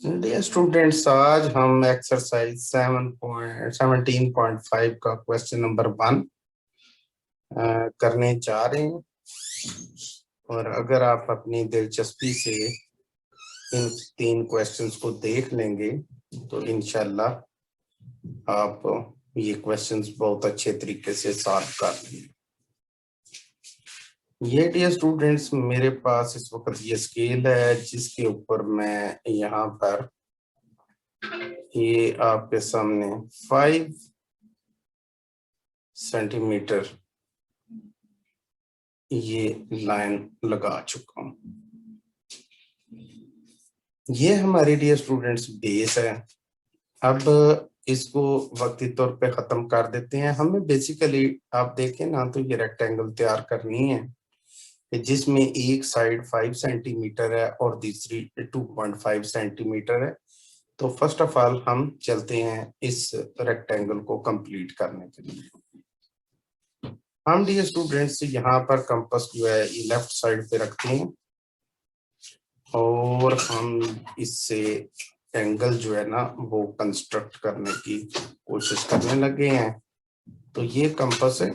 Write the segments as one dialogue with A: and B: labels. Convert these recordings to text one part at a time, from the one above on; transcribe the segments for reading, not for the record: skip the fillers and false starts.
A: Dear students, आज हम exercise 17.5 का क्वेश्चन नंबर 1 करने जा रहे हैं। और अगर आप अपनी दिलचस्पी से इन 3 क्वेश्चंस को देख लेंगे तो इंशाल्लाह आप ये क्वेश्चंस बहुत अच्छे तरीके से सॉल्व कर लेंगे। ये डियर स्टूडेंट्स, मेरे पास इस वक्त ये स्केल है जिसके ऊपर मैं यहाँ पर ये आपके सामने 5 सेंटीमीटर ये लाइन लगा चुका हूं। ये हमारे डियर स्टूडेंट्स बेस है। अब इसको वक्ती तौर पे खत्म कर देते हैं। हमें बेसिकली आप देखें ना तो ये रेक्टेंगल तैयार करनी है जिसमें एक साइड 5 सेंटीमीटर है और दूसरी 2.5 सेंटीमीटर है। तो फर्स्ट ऑफ ऑल हम चलते हैं इस रेक्टेंगल को कंप्लीट करने के लिए। हम डियर स्टूडेंट्स यहाँ पर कंपास जो है ये लेफ्ट साइड पे रखते हैं और हम इससे एंगल जो है ना वो कंस्ट्रक्ट करने की कोशिश करने लगे हैं। तो ये कंपास है,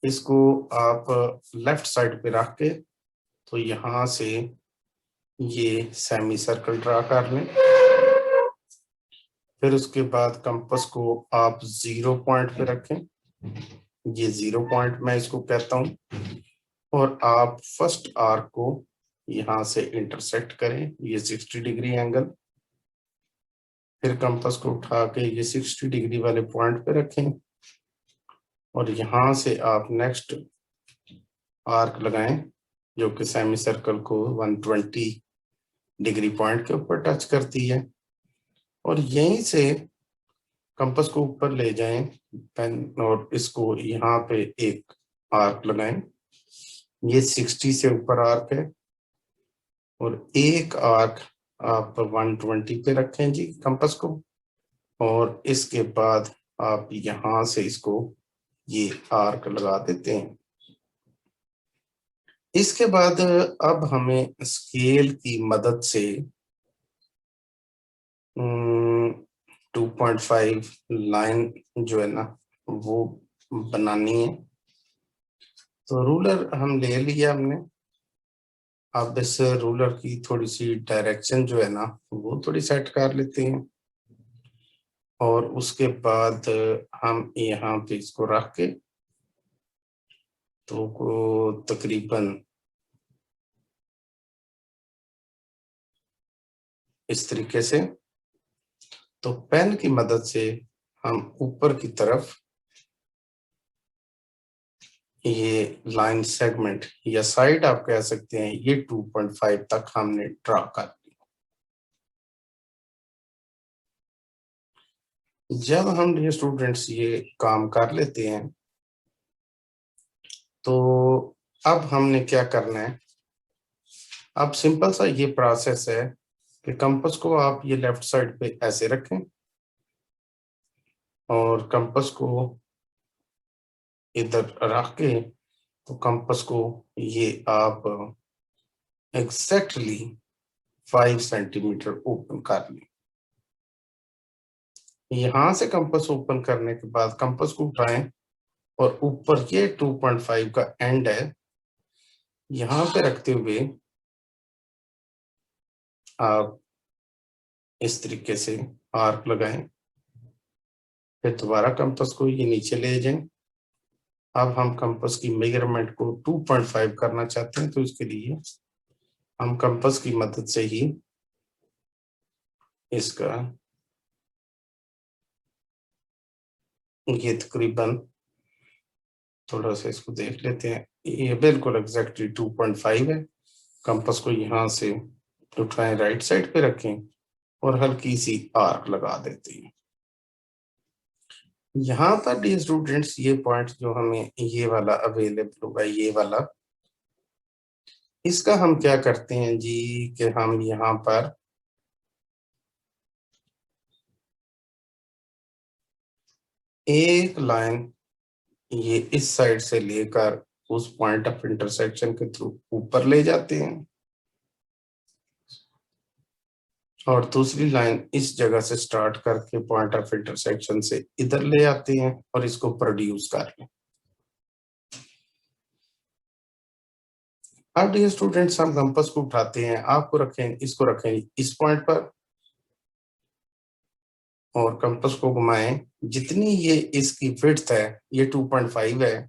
A: इसको आप लेफ्ट साइड पे रख के तो यहाँ से ये सेमी सर्कल ड्रा कर लें। फिर उसके बाद कंपास को आप 0 पॉइंट पे रखें, ये 0 पॉइंट मैं इसको कहता हूं। और आप फर्स्ट आर्क को यहाँ से इंटरसेक्ट करें, ये 60 डिग्री एंगल। फिर कंपास को उठा के ये 60 डिग्री वाले पॉइंट पे रखें और यहाँ से आप नेक्स्ट आर्क लगाएं जो कि सेमी सर्कल को 120 डिग्री पॉइंट के ऊपर टच करती है। और यहीं से कंपास को ऊपर ले जाएं पेन और इसको यहाँ पे एक आर्क लगाएं। ये 60 से ऊपर आर्क है और एक आर्क आप 120 पे रखें जी कंपास को। और इसके बाद आप यहाँ से इसको ये आर्क लगा देते हैं। इसके बाद अब हमें स्केल की मदद से 2.5 लाइन जो है ना वो बनानी है। तो रूलर हम ले लिया हमने। अब इस रूलर की थोड़ी सी डायरेक्शन जो है ना वो थोड़ी सेट कर लेते हैं और उसके बाद हम यहाँ पे इसको रख के तो तकरीबन इस तरीके से तो पेन की मदद से हम ऊपर की तरफ ये लाइन सेगमेंट या साइड आप कह सकते हैं ये 2.5 तक हमने ड्रा कर लिया। जब हम ये स्टूडेंट्स ये काम कर लेते हैं तो अब हमने क्या करना है। अब सिंपल सा ये प्रोसेस है कि कंपास को आप ये लेफ्ट साइड पे ऐसे रखें और कंपास को इधर रख के तो कंपास को ये आप एग्जैक्टली 5 सेंटीमीटर ओपन कर लें। यहां से कंपास ओपन करने के बाद कंपास को उठाएं और ऊपर ये 2.5 का एंड है यहां पे रखते हुए आप इस तरीके से आर्क लगाएं। फिर दोबारा कंपास को ये नीचे ले जाएं। अब हम कंपास की मेजरमेंट को 2.5 करना चाहते हैं तो इसके लिए हम कंपास की मदद से ही इसका ये तकरीबन थोड़ा सा इसको देख लेते हैं। ये बिल्कुल एग्जैक्टली 2.5 है। कंपास को यहाँ से उठाएं, राइट साइड पे रखें और हल्की सी आर्क लगा देते हैं। यहाँ पर डी स्टूडेंट्स ये पॉइंट जो हमें ये वाला अवेलेबल होगा ये वाला, इसका हम क्या करते हैं जी कि हम यहाँ पर एक लाइन ये इस साइड से लेकर उस पॉइंट ऑफ इंटरसेक्शन के थ्रू ऊपर ले जाते हैं और दूसरी लाइन इस जगह से स्टार्ट करके पॉइंट ऑफ इंटरसेक्शन से इधर ले आते हैं और इसको प्रोड्यूस कर लें। अब डियर स्टूडेंट्स हम कंपास को उठाते हैं, आपको रखें, इसको रखें इस पॉइंट पर और कंपास को घुमाएं। जितनी ये इसकी विड्थ है ये 2.5 है,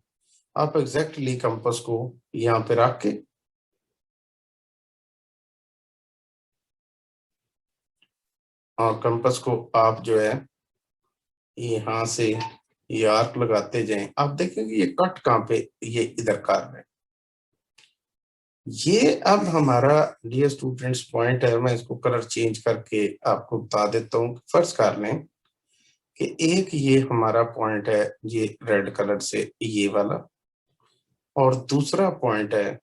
A: आप एग्जैक्टली कंपास को यहाँ पे रख के और कंपास को आप जो है यहाँ से ये आर्क लगाते जाएं। आप देखेंगे ये कट कहाँ पे, ये इधर कर रहे हैं। ये अब हमारा डियर स्टूडेंट्स पॉइंट है। मैं इसको कलर चेंज करके आपको बता देता हूँ। फर्स्ट कर लें कि एक ये हमारा पॉइंट है ये रेड कलर से ये वाला और दूसरा पॉइंट है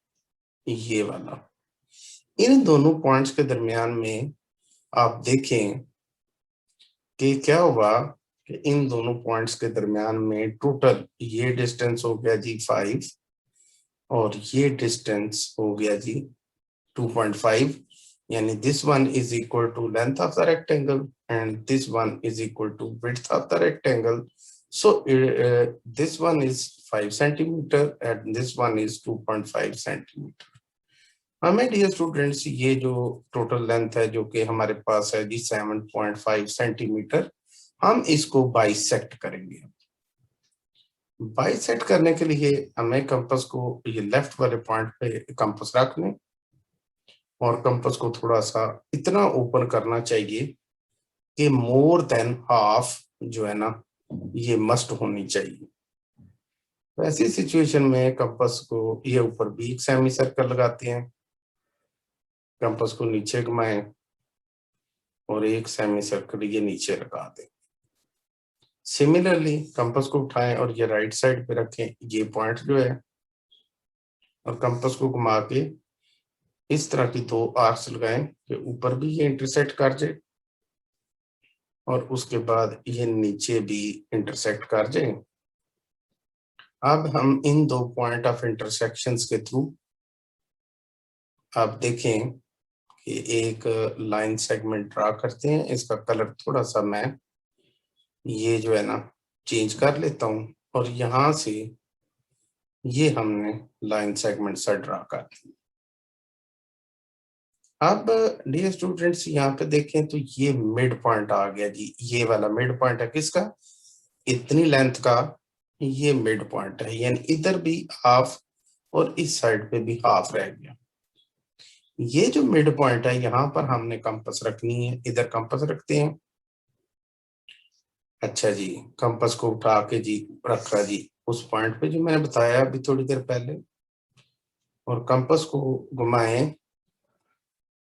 A: ये वाला। इन दोनों पॉइंट्स के दरमियान में आप देखें कि क्या हुआ कि इन दोनों पॉइंट्स के दरमियान में टोटल ये डिस्टेंस हो गया जी 5 और ये डिस्टेंस हो गया जी 2.5, यानी this one is equal to length of the rectangle and this one is equal to width of the rectangle. So this one is 5 centimeter and this one is 2.5 centimeter. हमें dear students ये जो total length है जो कि हमारे पास है जी 7.5 centimetre, हम इसको बाइसेक्ट करेंगे। बाइसेक्ट करने के लिए हमें कंपास को ये लेफ्ट वाले पॉइंट पे कंपास रख लें और कंपास को थोड़ा सा इतना ओपन करना चाहिए कि मोर देन हाफ जो है ना ये मस्ट होनी चाहिए। तो ऐसी सिचुएशन में कंपास को ये ऊपर भी एक सेमी सर्कल लगाते हैं, कंपास को नीचे घुमाएं और एक सेमी सर्कल ये नीचे लगा दें। सिमिलरली कंपास को उठाएं और ये राइट साइड पे रखें, ये पॉइंट जो है, और कंपास को घुमा के इस तरह की दो आर्क्स लगाएं कि ऊपर भी ये इंटरसेक्ट कर जाए और उसके बाद ये नीचे भी इंटरसेक्ट कर जाए। अब हम इन दो पॉइंट ऑफ इंटरसेक्शंस के थ्रू आप देखें कि एक लाइन सेगमेंट ड्रा करते हैं। इसका कलर थोड़ा सा मैं ये जो है ना चेंज कर लेता हूं और यहां से ये हमने लाइन सेगमेंट सा ड्रा कर दिया। अब डियर स्टूडेंट्स यहाँ पे देखें तो ये मिड पॉइंट आ गया जी, ये वाला मिड पॉइंट है किसका, इतनी लेंथ का ये मिड पॉइंट है, यानी इधर भी हाफ और इस साइड पे भी हाफ रह गया। ये जो मिड पॉइंट है यहाँ पर हमने कंपास रखनी है, इधर कंपास रखते हैं। अच्छा जी, कंपास को उठा के जी रखा जी उस पॉइंट पे जो मैंने बताया अभी थोड़ी देर पहले, और कंपास को घुमाएं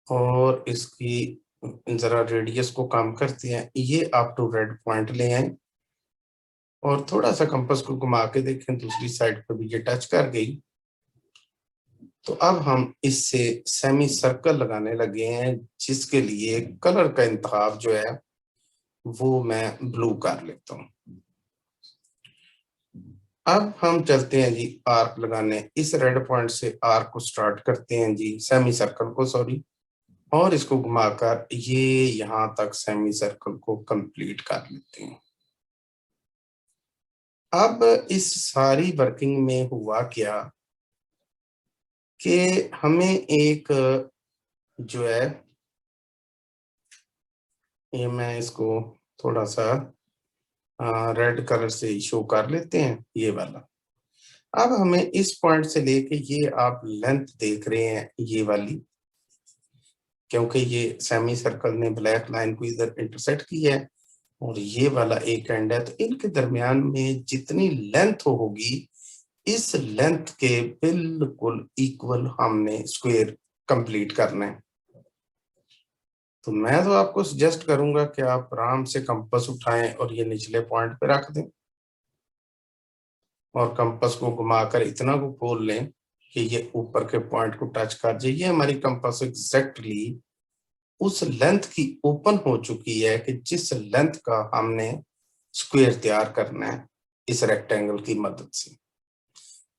A: और इसकी जरा रेडियस को कम करते हैं, ये अप टू रेड पॉइंट ले आए और थोड़ा सा कंपास को घुमा के देखें दूसरी साइड पे भी ये टच कर गई। तो अब हम इससे सेमी सर्कल लगाने लगे हैं जिसके लिए कलर का इंतखाब जो है वो मैं ब्लू कर लेता हूँ। अब हम चलते हैं जी आर्क लगाने। इस रेड पॉइंट से आर्क को स्टार्ट करते हैं जी, सेमी सर्कल को सॉरी, और इसको घुमाकर ये यहां तक सेमी सर्कल को कंप्लीट कर लेते हैं। अब इस सारी वर्किंग में हुआ क्या कि हमें एक जो है ये मैं इसको थोड़ा सा रेड कलर से शो कर लेते हैं ये वाला। अब हमें इस पॉइंट से लेके ये आप लेंथ देख रहे हैं ये वाली, क्योंकि ये सेमी सर्कल ने ब्लैक लाइन को इधर इंटरसेक्ट किया है और ये वाला एक एंड है, तो इनके दरमियान में जितनी लेंथ होगी इस लेंथ के बिल्कुल इक्वल हमने स्क्वायर कंप्लीट करना है। तो मैं तो आपको सजेस्ट करूंगा कि आप आराम से कंपास उठाएं और ये निचले पॉइंट पे रख दें और कंपास को घुमाकर इतना को खोल लें कि ये ऊपर के पॉइंट को टच कर जाए। ये हमारी कंपास एग्जैक्टली उस लेंथ की ओपन हो चुकी है कि जिस लेंथ का हमने स्क्वायर तैयार करना है इस रेक्टेंगल की मदद से।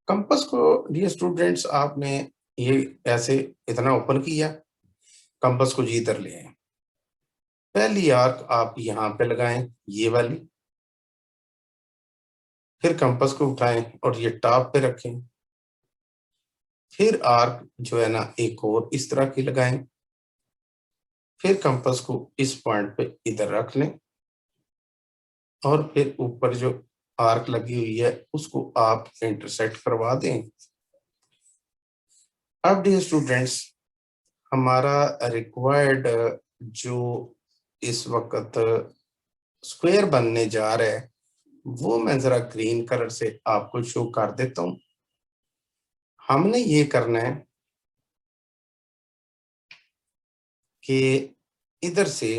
A: कंपास को डियर स्टूडेंट्स आपने ये ऐसे इतना ओपन किया, कंपास को जी इधर ले आए। पहली आर्क आप यहाँ पे लगाएं, ये वाली, फिर कंपास को उठाएं और ये टॉप पे रखें। फिर आर्क जो है ना एक और इस तरह की लगाएं, फिर कंपास को इस पॉइंट पे इधर रख लें और फिर ऊपर जो आर्क लगी हुई है उसको आप इंटरसेक्ट करवा दें। अब डियर स्टूडेंट्स हमारा रिक्वायर्ड जो इस वक्त स्क्वायर बनने जा रहा है वो मैं जरा ग्रीन कलर से आपको शो कर देता हूं। हमने ये करना है कि इधर से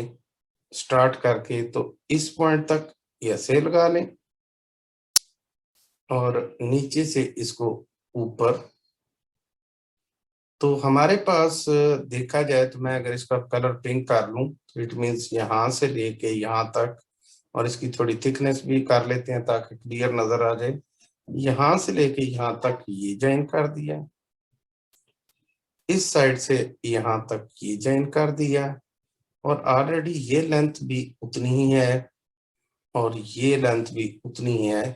A: स्टार्ट करके तो इस पॉइंट तक ऐसे लगा लें और नीचे से इसको ऊपर। तो हमारे पास देखा जाए तो मैं अगर इसका कलर पिंक कर लूं तो इट मीन्स यहां से लेके यहां तक, और इसकी थोड़ी थिकनेस भी कर लेते हैं ताकि क्लियर नजर आ जाए। यहां से लेके यहां तक ये ज्वाइन कर दिया, इस साइड से यहां तक ये ज्वाइन कर दिया, और ऑलरेडी ये लेंथ भी उतनी ही है और ये लेंथ भी उतनी ही है।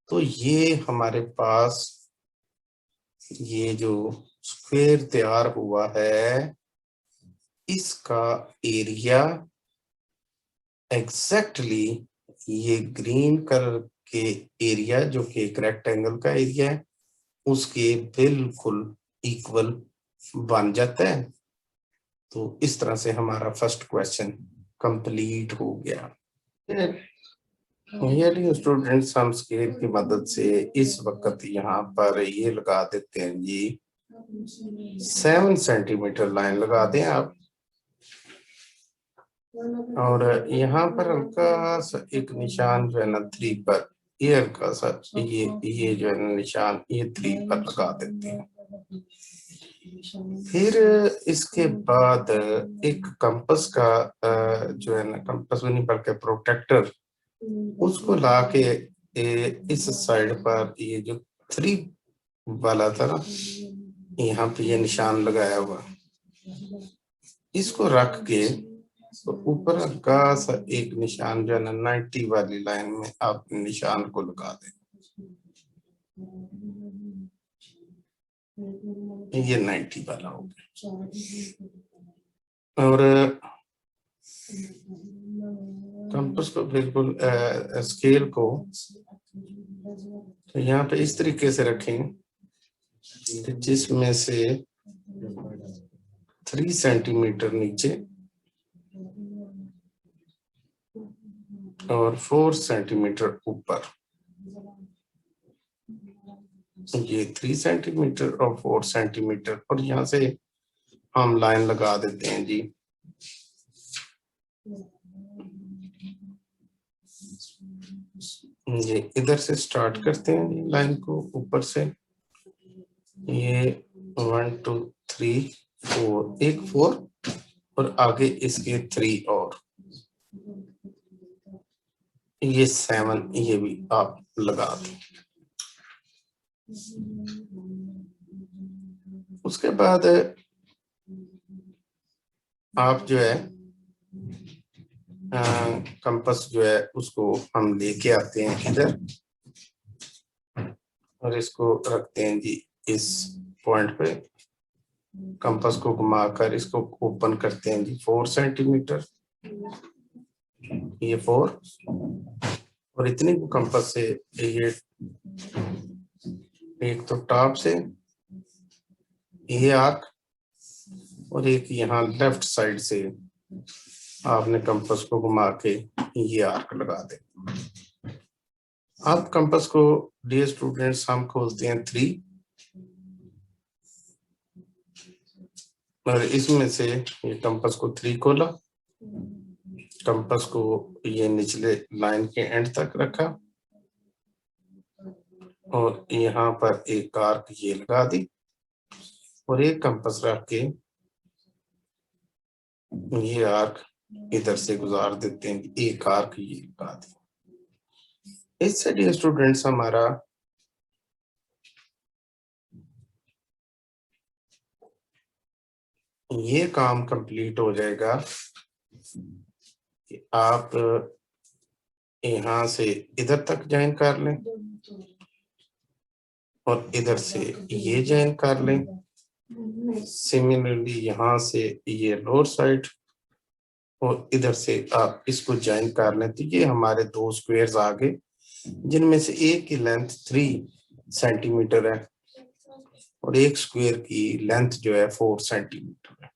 A: तो ये हमारे पास ये जो स्क्वायर तैयार हुआ है इसका एरिया एग्जैक्टली ये ग्रीन कलर के एरिया जो कि एक रेक्टेंगल का एरिया है उसके बिल्कुल इक्वल बन जाता है। तो इस तरह से हमारा फर्स्ट क्वेश्चन कंप्लीट हो गया। ये स्टूडेंट्स हम स्केल की मदद से इस वक्त यहाँ पर ये लगा देते हैं जी 7 सेंटीमीटर लाइन लगा दें आप, और यहाँ पर हल्का सा एक निशान जो है ना 3 पर, ये हल्का सा ये जो है ना निशान ये 3 पर लगा देते हैं। फिर इसके बाद एक कंपास का जो है ना कंपास नहीं बल्कि प्रोटेक्टर, उसको ला के इस साइड पर ये जो 3 वाला था ना यहाँ पे ये निशान लगाया हुआ, इसको रख के तो ऊपर हल्का सा एक निशान जो है ना 90 वाली लाइन में आप निशान को लगा दें। ये 90 वाला हो गया। और कंपास को बिल्कुल स्केल को तो यहाँ पे इस तरीके से रखें जिसमें से 3 सेंटीमीटर नीचे और 4 सेंटीमीटर ऊपर, ये 3 सेंटीमीटर और 4 सेंटीमीटर, और यहाँ से हम लाइन लगा देते हैं जी। ये इधर से स्टार्ट करते हैं लाइन को ऊपर से, ये 1 2 3 4, एक 4 और आगे इसके 3 और ये 7, ये भी आप लगा दें। उसके बाद आप जो है कंपास जो है उसको हम लेके आते हैं इधर और इसको रखते हैं जी इस पॉइंट पे। कंपास को घुमाकर इसको ओपन करते हैं जी 4 सेंटीमीटर, ये 4, और इतनी को कंपास से ये एक तो टॉप से ये आर्क और एक यहाँ लेफ्ट साइड से आपने कंपास को घुमा के ये आर्क लगा दे। आप कंपास को डियर स्टूडेंट्स हम खोलते हैं 3 और इसमें से ये कंपास को 3 खोला, कंपास को ये निचले लाइन के एंड तक रखा और यहाँ पर एक आर्क ये लगा दी और एक कंपास रख के ये आर्क इधर से गुजार देते हैं, एक आर्क ये लगा दी। इससे डियर स्टूडेंट्स हमारा ये काम कंप्लीट हो जाएगा कि आप यहां से इधर तक ज्वाइन कर लें और इधर से ये ज्वाइन कर लें। सिमिलरली यहां से ये लोअर साइड और इधर से आप इसको ज्वाइन कर लें। तो ये हमारे दो स्क्वायर्स आ गए, जिनमें से एक की लेंथ 3 सेंटीमीटर है और एक स्क्वायर की लेंथ जो है 4 सेंटीमीटर है।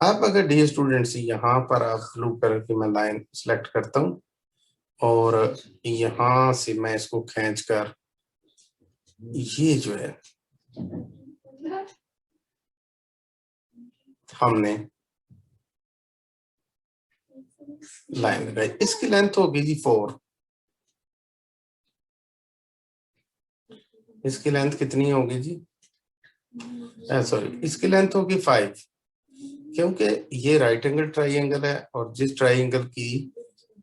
A: अब अगर डियर स्टूडेंट्स यहाँ पर आप ब्लू कलर की मैं लाइन सेलेक्ट करता हूं और यहां से मैं इसको खींच कर ये जो है हमने लाइन लगाई, इसकी लेंथ होगी जी 4। इसकी लेंथ कितनी होगी जी? सॉरी, इसकी लेंथ होगी 5, क्योंकि ये राइट एंगल ट्राइंगल है और जिस ट्राइंगल की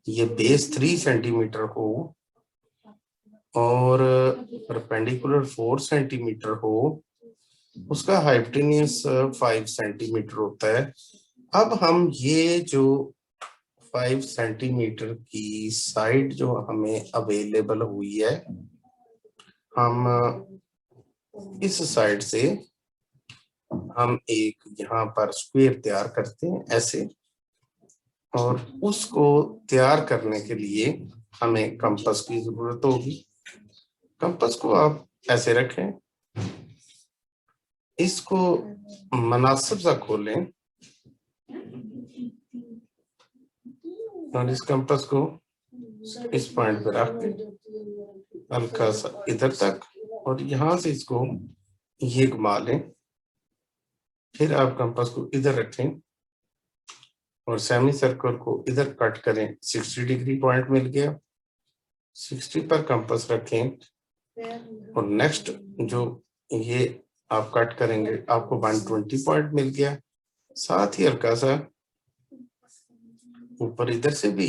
A: ये बेस 3 सेंटीमीटर हो और परपेंडिकुलर 4 सेंटीमीटर हो, उसका हाइपोटेन्यूज 5 सेंटीमीटर होता है। अब हम ये जो 5 सेंटीमीटर की साइड जो हमें अवेलेबल हुई है, हम इस साइड से हम एक यहाँ पर स्क्वायर तैयार करते हैं ऐसे, और उसको तैयार करने के लिए हमें कंपास की जरूरत होगी। कंपास को आप ऐसे रखें, इसको मुनासिब सा खोलें और इस कंपास को इस पॉइंट पे रख के हल्का सा इधर तक और यहां से इसको ये घुमा लें। फिर आप कंपास को इधर रखें और सेमी सर्कल को इधर कट करें। 60 डिग्री पॉइंट मिल गया, 60 पर कंपास रखें और नेक्स्ट जो ये आप कट करेंगे आपको 120 पॉइंट मिल गया। साथ ही हल्का सा ऊपर इधर से भी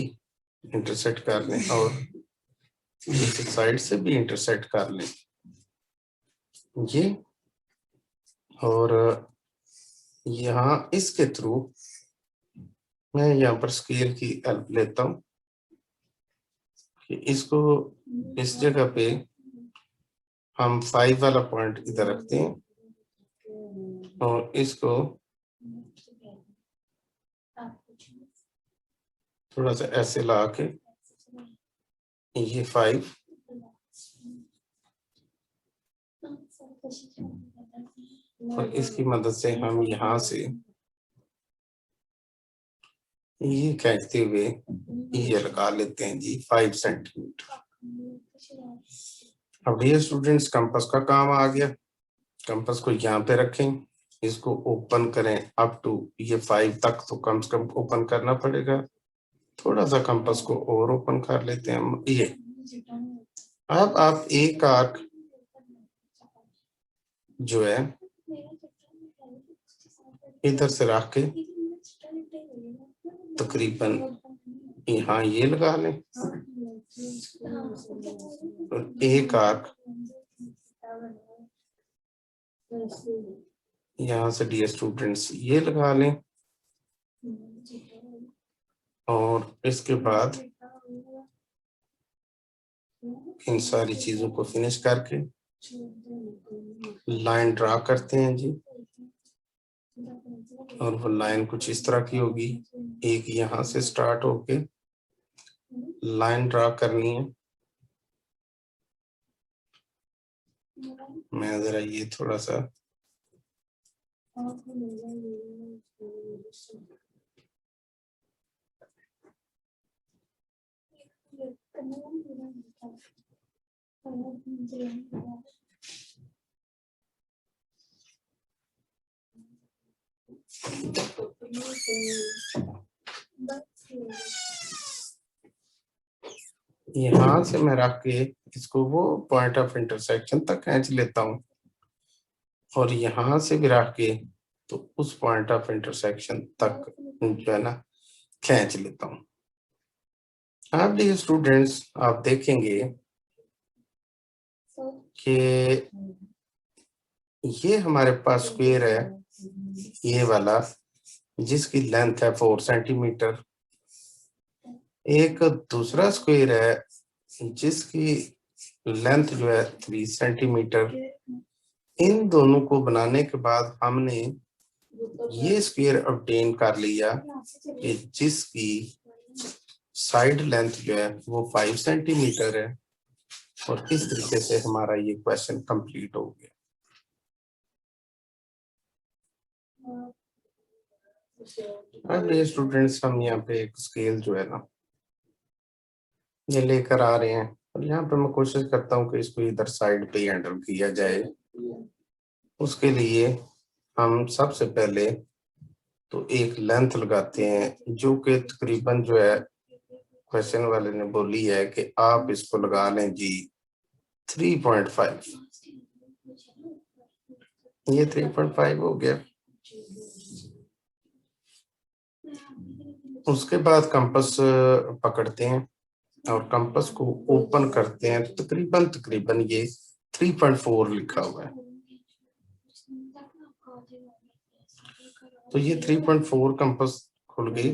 A: इंटरसेक्ट कर लें और इस साइड से भी इंटरसेक्ट कर लें ये, और यहाँ इसके थ्रू मैं यहाँ पर स्केल की हेल्प लेता हूँ कि इसको इस जगह पे हम 5 वाला पॉइंट इधर रखते हैं और इसको थोड़ा सा ऐसे ला के ये 5 और इसकी मदद से हम यहाँ से ये खींचते हुए ये लगा लेते हैं जी 5 सेंटीमीटर। अब ये स्टूडेंट्स कंपास का काम आ गया। कंपास को यहाँ पे रखें, इसको ओपन करें अप टू ये 5 तक, तो कम से कम ओपन करना पड़ेगा। थोड़ा सा कंपास को और ओपन कर लेते हैं हम ये। अब आप एक आर्क जो है इधर से रख के तकरीबन यहाँ ये लगा लें और एक आर्क यहाँ से डियर स्टूडेंट्स ये लगा लें और इसके बाद इन सारी चीजों को फिनिश करके लाइन ड्रा करते हैं जी। और वो लाइन कुछ इस तरह की होगी, एक यहाँ से स्टार्ट होके लाइन ड्रा करनी है। मैं जरा ये थोड़ा सा यहाँ से मैं रख के इसको वो पॉइंट ऑफ इंटरसेक्शन तक खींच लेता हूँ और यहाँ से भी रख के तो उस पॉइंट ऑफ इंटरसेक्शन तक जो है ना खींच लेता हूँ। आप डियर स्टूडेंट्स आप देखेंगे कि ये हमारे पास स्क्वायर है ये वाला जिसकी लेंथ है 4 सेंटीमीटर, एक दूसरा स्क्वायर है जिसकी लेंथ जो है 3 सेंटीमीटर। इन दोनों को बनाने के बाद हमने ये स्क्वायर ऑब्टेन कर लिया कि जिसकी साइड लेंथ जो है वो 5 सेंटीमीटर है, और इस तरीके से हमारा ये क्वेश्चन कंप्लीट हो गया। अब ये स्टूडेंट्स हम यहाँ पे एक स्केल जो है ना ये लेकर आ रहे हैं, और यहाँ पे मैं कोशिश करता हूँ कि इसको इधर साइड पे हैंडल किया जाए। उसके लिए हम सबसे पहले तो एक लेंथ लगाते हैं जो कि तकरीबन जो है क्वेश्चन वाले ने बोली है कि आप इसको लगा लें जी 3.5। ये 3.5 हो गया। उसके बाद कंपास पकड़ते हैं और कंपास को ओपन करते हैं। तकरीबन ये 3.4 लिखा हुआ है, तो ये 3.4 कंपास खुल गई।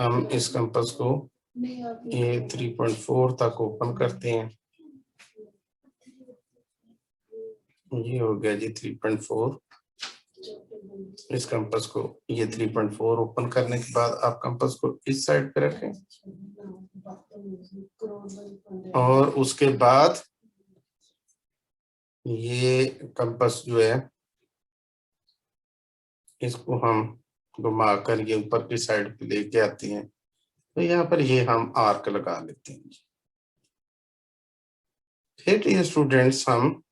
A: हम इस कंपास को ये 3.4 तक ओपन करते हैं। ये हो गया जी 3.4। इस कंपास को ये 3.4 ओपन करने के बाद आप कंपास को इस साइड पे रखें, और उसके बाद ये कंपास जो है इसको हम घुमा कर ये ऊपर की साइड पे लेके आते हैं। तो यहाँ पर ये हम आर्क लगा लेते हैं। फिर ये स्टूडेंट्स हम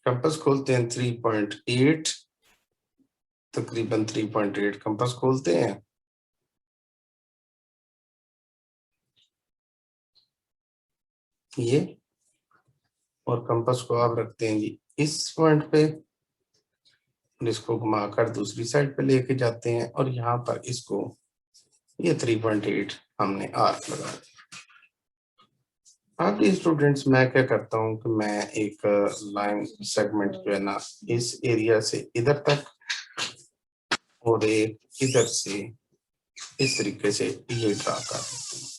A: कंपास खोलते हैं 3.8, तकरीबन 3.8 कंपास खोलते हैं। ये और कंपास को आप रखते हैं जी इस पॉइंट पे, इसको घुमाकर दूसरी साइड पे लेके जाते हैं, और यहाँ पर इसको ये 3.8 हमने आर्क लगा दिया। अब ये स्टूडेंट्स मैं क्या करता हूँ कि मैं एक लाइन सेगमेंट जो है ना इस एरिया से इधर तक और एक इधर से इस तरीके से ये ड्रा कर देते हैं।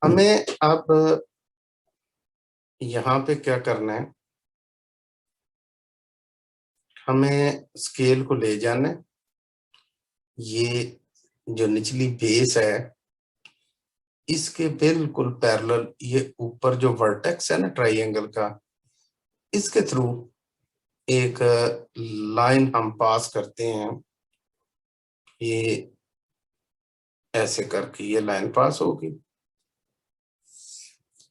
A: हमें अब यहाँ पे क्या करना है, हमें स्केल को ले जाना है। ये जो निचली बेस है इसके बिल्कुल पैरेलल ये ऊपर जो वर्टेक्स है ना ट्राइंगल का, इसके थ्रू एक लाइन हम पास करते हैं। ये ऐसे करके ये लाइन पास होगी।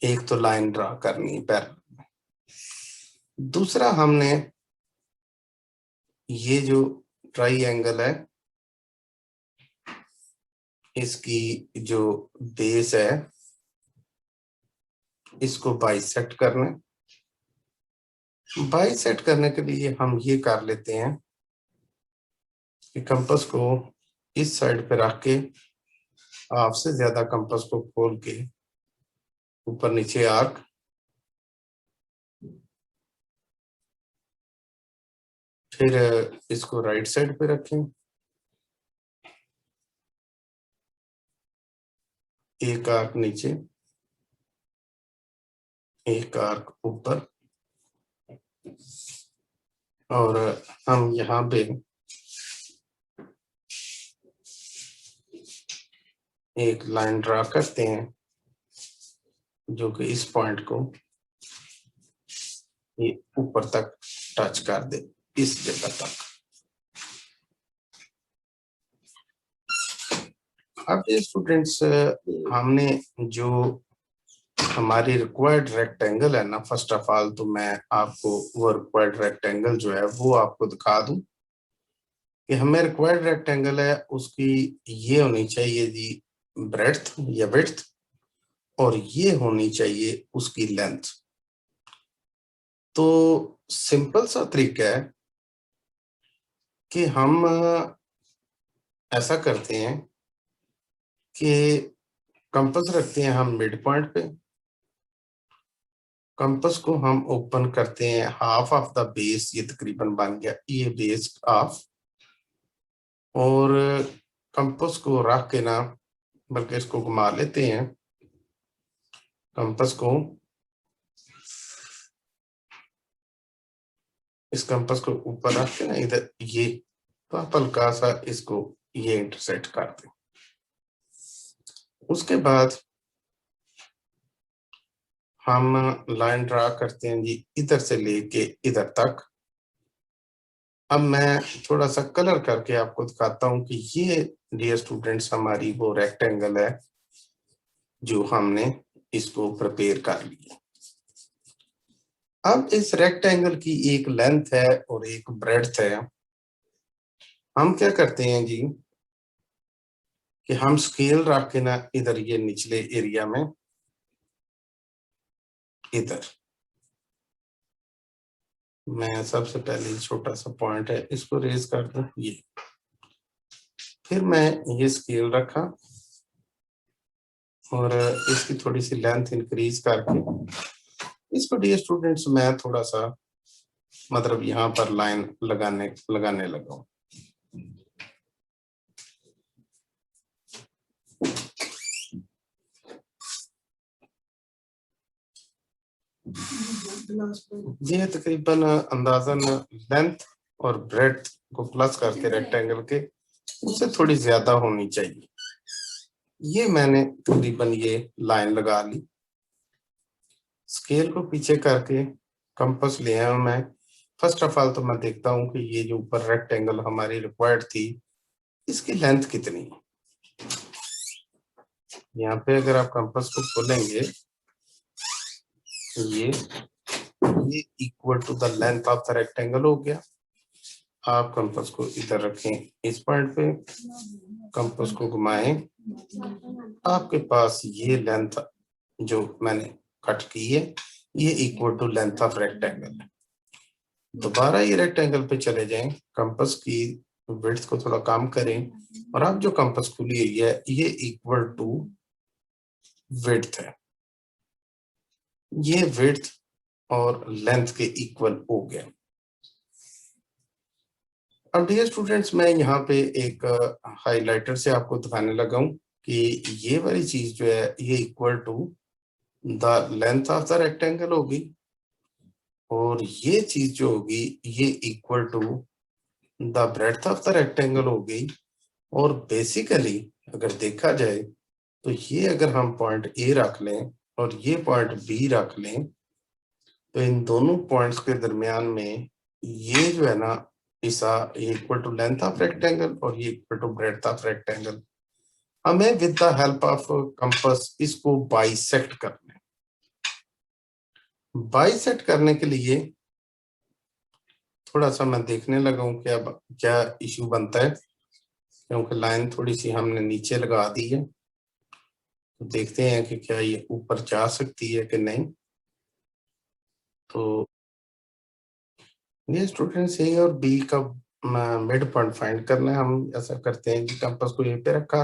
A: एक तो लाइन ड्रा करनी है पैरेलल में। दूसरा हमने ये जो ट्राइंगल है इसकी जो बेस है इसको बाइसेक्ट करना है। बाइसेक्ट करने के लिए हम ये कर लेते हैं कि कंपास को इस साइड पे रख के हाफ से ज्यादा कंपास को खोल के ऊपर नीचे आर्क, फिर इसको राइट साइड पे रखें, एक आर्क नीचे एक आर्क ऊपर, और हम यहाँ पे एक लाइन ड्रा करते हैं जो कि इस पॉइंट को ये ऊपर तक टच कर दे, इस जगह तक। अब ये स्टूडेंट्स हमने जो हमारी रिक्वायर्ड रेक्टेंगल है ना, फर्स्ट ऑफ ऑल तो मैं आपको वो रिक्वायर्ड रेक्टेंगल जो है वो आपको दिखा दूं कि हमें रिक्वायर्ड रेक्टेंगल है उसकी ये होनी चाहिए जी ब्रेड्थ या विड्थ, और ये होनी चाहिए उसकी लेंथ। तो सिंपल सा तरीका है कि हम ऐसा करते हैं कि कंपास रखते हैं हम मिड पॉइंट पे, कंपास को हम ओपन करते हैं, हाफ ऑफ द बेस, ये तकरीबन बन गया, ये बेस हाफ, और कंपास को रख के ना, बल्कि इसको घुमा लेते हैं कंपास को, इस कंपास को ऊपर रख के ना इधर ये, तो आप हल्का सा इसको ये इंटरसेक्ट कर दें। उसके बाद हम लाइन ड्रा करते हैं जी, इधर से लेके इधर तक। अब मैं थोड़ा सा कलर करके आपको दिखाता हूं कि ये डियर स्टूडेंट्स हमारी वो रेक्टेंगल है जो हमने इसको प्रिपेयर कर लिया। अब इस रेक्टेंगल की एक लेंथ है और एक ब्रेड्थ है। हम क्या करते हैं जी कि हम स्केल रख के ना इधर ये निचले एरिया में, इधर मैं सबसे पहले छोटा सा पॉइंट है इसको रेज कर दूं, ये फिर मैं ये स्केल रखा और इसकी थोड़ी सी लेंथ इंक्रीज करके इसको डियर स्टूडेंट्स मैं थोड़ा सा मतलब यहाँ पर लाइन लगाने लगा हूँ। ये तकरीबन अंदाजन लेंथ और ब्रेड्थ को प्लस करके रेक्टेंगल के उससे थोड़ी ज्यादा होनी चाहिए। ये मैंने तकरीबन ये लाइन लगा ली। स्केल को पीछे करके कंपास ले आया मैं। फर्स्ट ऑफ ऑल तो मैं देखता हूँ कि ये जो ऊपर रेक्टेंगल हमारी रिक्वायर्ड थी इसकी लेंथ कितनी है। यहाँ पे अगर आप कंपास को खोलेंगे ये equal to the length of the rectangle हो गया। आप कंपास को इधर रखें इस पॉइंट पे, कंपास को घुमाएं, आपके पास ये लेंथ जो मैंने कट की है ये equal to length of rectangle है। दोबारा ये रेक्टेंगल पे चले जाएं, कंपास की विड्थ को थोड़ा कम करें और आप जो कंपास खुली हुई है ये इक्वल टू विड्थ है। ये विड्थ और लेंथ के इक्वल हो गया। अब डियर स्टूडेंट्स मैं यहाँ पे एक हाइलाइटर से आपको दिखाने लगा हूँ कि ये वाली चीज जो है ये equal to the length of the rectangle होगी और ये चीज जो होगी ये equal to the breadth of the rectangle होगी। और बेसिकली अगर देखा जाए तो ये अगर हम पॉइंट ए रख लें और ये पॉइंट बी रख लें तो इन दोनों पॉइंट्स के दरमियान में ये जो है ना ऐसा equal to length of rectangle और ये equal to breadth of rectangle. हमें with the help of compass इसको बाइसेक्ट करना है। बाइसेक्ट करने के लिए थोड़ा सा मैं देखने लगा हूँ कि अब क्या इश्यू बनता है, क्योंकि लाइन थोड़ी सी हमने नीचे लगा दी है। तो देखते हैं कि क्या ये ऊपर जा सकती है कि नहीं। तो ये स्टूडेंट्स ए और बी का मिड पॉइंट फाइंड करना है। हम ऐसा करते हैं कि कंपास को ए पे रखा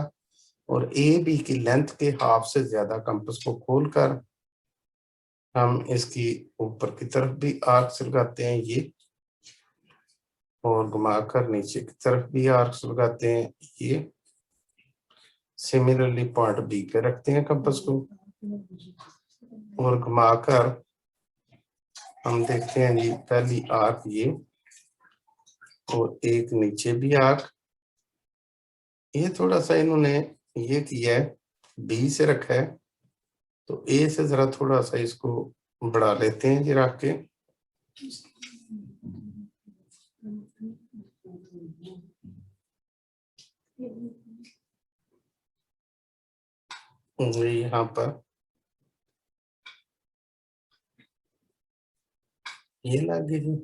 A: और ए बी की लेंथ के हाफ से ज्यादा कंपास को खोलकर हम इसकी ऊपर की तरफ भी आर्क्स लगाते हैं ये, और घुमाकर नीचे की तरफ भी आर्क्स लगाते हैं ये। सिमिलरली पॉइंट बी पे रखते हैं कंपास को और घुमाकर हम देखते हैं जी पहली आर्क ये और एक नीचे भी आर्क। ये थोड़ा सा इन्होंने ये किया है, बी से रखा है, तो ए से जरा थोड़ा सा इसको बढ़ा लेते हैं जी रख के। यहाँ पर ये लगे जी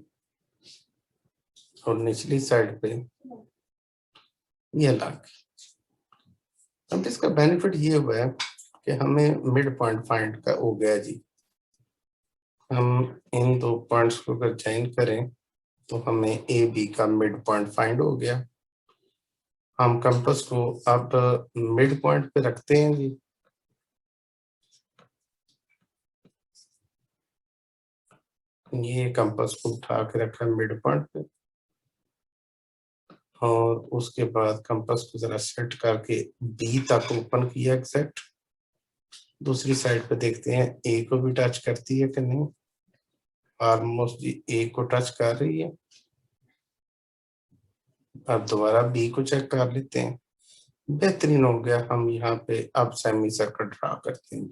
A: और निचली साइड पे ये लग। अब इसका बेनिफिट ये हुआ है कि हमें मिड पॉइंट फाइंड का हो गया जी। हम इन दो पॉइंट्स को अगर ज्वाइन करें तो हमें ए बी का मिड पॉइंट फाइंड हो गया। हम कंपास को अब मिड पॉइंट पे रखते हैं जी ये कंपास को उठा के रखा मिड पॉइंट पे और उसके बाद कंपास को जरा सेट करके बी तक ओपन किया एग्जैक्ट। दूसरी साइड पे देखते हैं ए को भी टच करती है कि नहीं। ऑलमोस्ट ए को टच कर रही है। अब दोबारा बी को चेक कर लेते हैं। बेहतरीन हो गया। हम यहाँ पे अब सेमी सर्कल ड्रा करते हैं।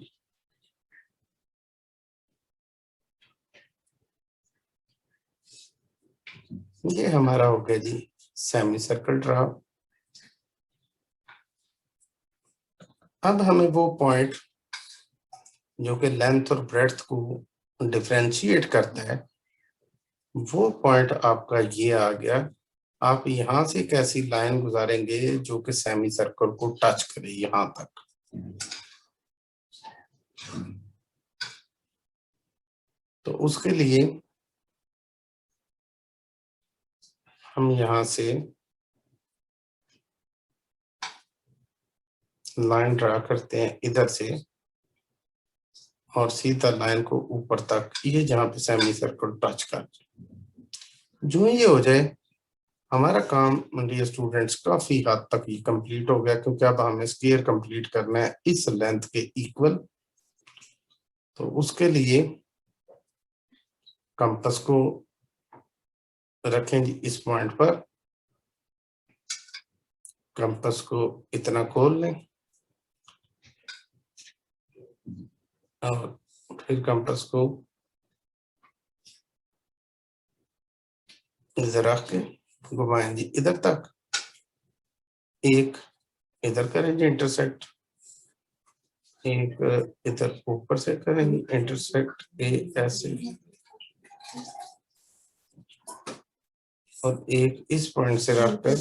A: ये हमारा हो गया जी सेमी सर्कल ड्रा। अब हमें वो पॉइंट जो कि लेंथ और ब्रेड्थ को डिफरेंशिएट करता है, वो पॉइंट आपका ये आ गया। आप यहां से एक ऐसी लाइन गुजारेंगे जो कि सेमी सर्कल को टच करे यहां तक। तो उसके लिए हम यहां से लाइन ड्रा करते हैं इधर से और सीधा लाइन को ऊपर तक, ये जहां पे सेमी सर्कल टच कर। जो ये हो जाए हमारा काम डियर स्टूडेंट्स काफी हद तक ये कंप्लीट हो गया, क्योंकि अब हमें स्क्वायर कंप्लीट करना है इस लेंथ के इक्वल। तो उसके लिए कंपास को रखें जी इस पॉइंट पर। कंपास को इतना खोल लें और फिर कंपास को इधर रख के घुमाएं जी इधर तक। एक इधर करेंगे इंटरसेक्ट, एक इधर ऊपर से करेंगे इंटरसेक्ट ए ऐसे, और एक इस पॉइंट से रखकर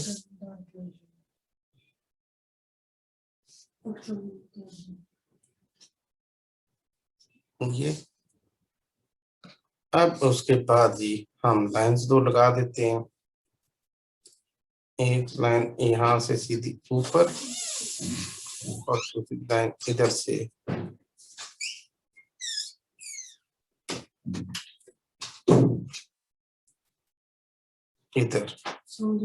A: ये। अब उसके बाद जी हम लाइंस दो लगा देते हैं। एक लाइन यहाँ से सीधी ऊपर और दूसरी लाइन इधर से इधर।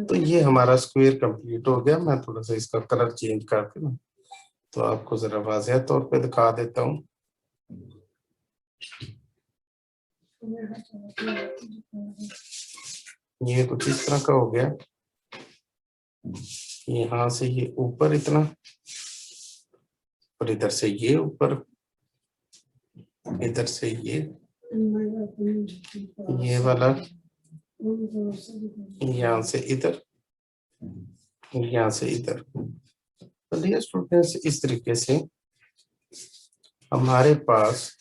A: तो ये हमारा स्क्वायर कंप्लीट हो गया। मैं थोड़ा सा इसका कलर चेंज करके ना तो आपको जरा वाज़ेह तौर पे दिखा देता हूँ। ये कुछ इस तरह का हो गया। यहाँ से ये ऊपर इतना और इधर से ये ऊपर, इधर से ये वाला, यहाँ से इधर, यहाँ से इधर। तो डियर स्टूडेंट्स इस तरीके से हमारे पास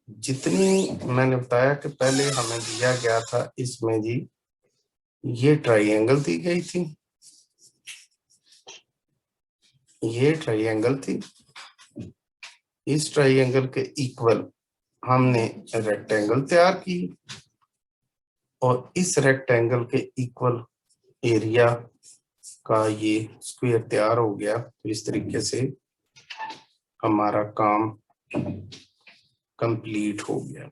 A: जितनी मैंने बताया कि पहले हमें दिया गया था, इसमें जी ये ट्राइंगल दी गई थी, ये ट्राइंगल थी। इस ट्राइंगल के इक्वल हमने रेक्टेंगल तैयार की और इस रेक्टेंगल के इक्वल एरिया का ये स्क्वायर तैयार हो गया। तो इस तरीके से हमारा काम कंप्लीट हो गया।